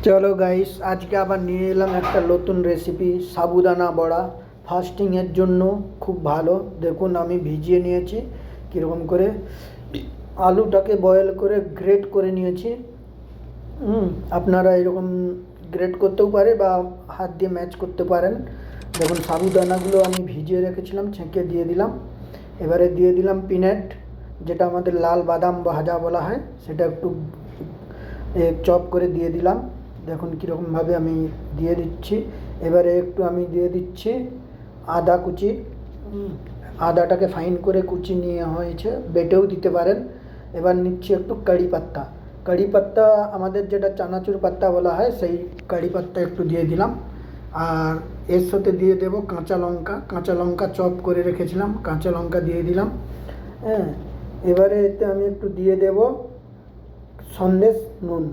চলো গাইস, আজকে আবার নিয়ে এলাম একটা নতুন রেসিপি, সাবুদানা বড়া। ফাস্টিংয়ের জন্য খুব ভালো। দেখুন আমি ভিজিয়ে নিয়েছি কীরকম করে, আলুটাকে বয়েল করে গ্রেট করে নিয়েছি। আপনারা এরকম গ্রেট করতেও পারে বা হাত দিয়ে ম্যাচ করতে পারেন। দেখুন সাবুদানাগুলো আমি ভিজিয়ে রেখেছিলাম, ছেঁকে দিয়ে দিলাম। এবারে দিয়ে দিলাম পিনাট, যেটা আমাদের লাল বাদাম ভাজা বলা হয়, সেটা একটু চপ করে দিয়ে দিলাম। দেখুন কীরকমভাবে আমি দিয়ে দিচ্ছি। এবারে একটু আমি দিয়ে দিচ্ছি আদা কুচি। আদাটাকে ফাইন করে কুচি নিয়ে হয়েছে, বেটেও দিতে পারেন। এবার নিচ্ছি একটু কারি পাত্তা। কারি পাত্তা আমাদের যেটা চানাচুর পাত্তা বলা হয়, সেই কারি পাত্তা একটু দিয়ে দিলাম। আর এর সাথে দিয়ে দেব কাঁচা লঙ্কা। কাঁচা লঙ্কা চপ করে রেখেছিলাম, কাঁচা লঙ্কা দিয়ে দিলাম। হ্যাঁ, এবারে এতে আমি একটু দিয়ে দেব সন্দেশ নুন।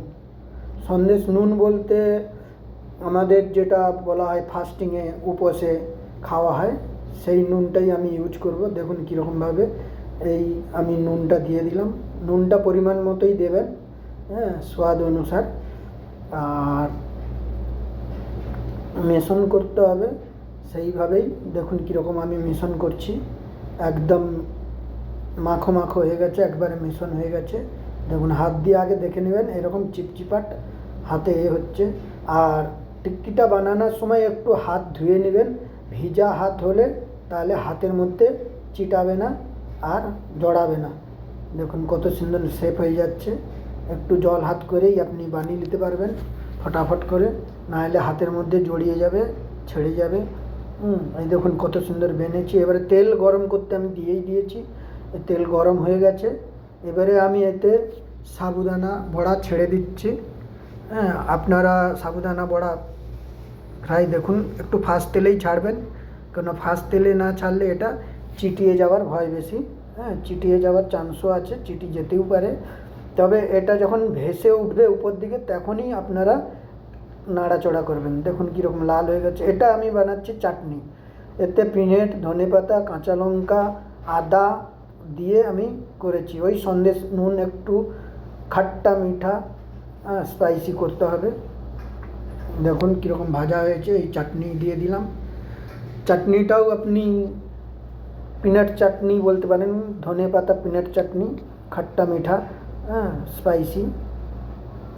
সন্দেশ নুন বলতে আমাদের যেটা বলা হয় ফাস্টিংয়ে উপোসে খাওয়া হয়, সেই নুনটাই আমি ইউজ করব। দেখুন কীরকমভাবে এই আমি নুনটা দিয়ে দিলাম। নুনটা পরিমাণ মতোই দেবেন, হ্যাঁ, স্বাদ অনুসার। আর মেশন করতে হবে সেইভাবেই। দেখুন কীরকম আমি মেশন করছি, একদম মাখো মাখো হয়ে গেছে, একবারে মেশন হয়ে গেছে। দেখুন হাত দিয়ে আগে দেখে নেবেন, এরকম চিপচিপাট হাতে হচ্ছে। আর টিক্কিটা বানানোর সময় একটু হাত ধুয়ে নেবেন। ভিজা হাত হলে তাহলে হাতের মধ্যে চিটাবে না আর জড়াবে না। দেখুন কত সুন্দর শেপ হয়ে যাচ্ছে। একটু জল হাত করেই আপনি বানিয়ে নিতে পারবেন ফটাফট করে, নাহলে হাতের মধ্যে জড়িয়ে যাবে, ছেড়ে যাবে। এই দেখুন কত সুন্দর বেনেছি। এবারে তেল গরম করতে আমি দিয়েই দিয়েছি, তেল গরম হয়ে গেছে। এবারে আমি এতে সাবুদানা বড়া ছেড়ে দিচ্ছি। হ্যাঁ, আপনারা সাবুদানা বড়া ফ্রাই দেখুন একটু ফাস্ট তেলেই ছাড়বেন, কেন ফাস্ট তেলে না ছাড়লে এটা চিটিয়ে যাওয়ার ভয় বেশি। হ্যাঁ, চিটিয়ে যাওয়ার চান্সও আছে, চিটি যেতেও পারে। তবে এটা যখন ভেসে উঠবে উপর দিকে, তখনই আপনারা নাড়াচড়া করবেন। দেখুন কীরকম লাল হয়ে গেছে। এটা আমি বানাচ্ছি চাটনি। এতে পিনেট, ধনেপাতা, কাঁচা লঙ্কা, আদা দিয়ে আমি করেছি। ওই সন্দেশ নুন একটু খাট্টা মিঠা, স্পাইসি করতে হবে। দেখুন কীরকম ভাজা হয়েছে। এই চাটনি দিয়ে দিলাম। চাটনিটাও আপনি পিনাট চাটনি বলতে পারেন, ধনেপাতা পিনাট চাটনি, খাট্টা মিঠা, স্পাইসি।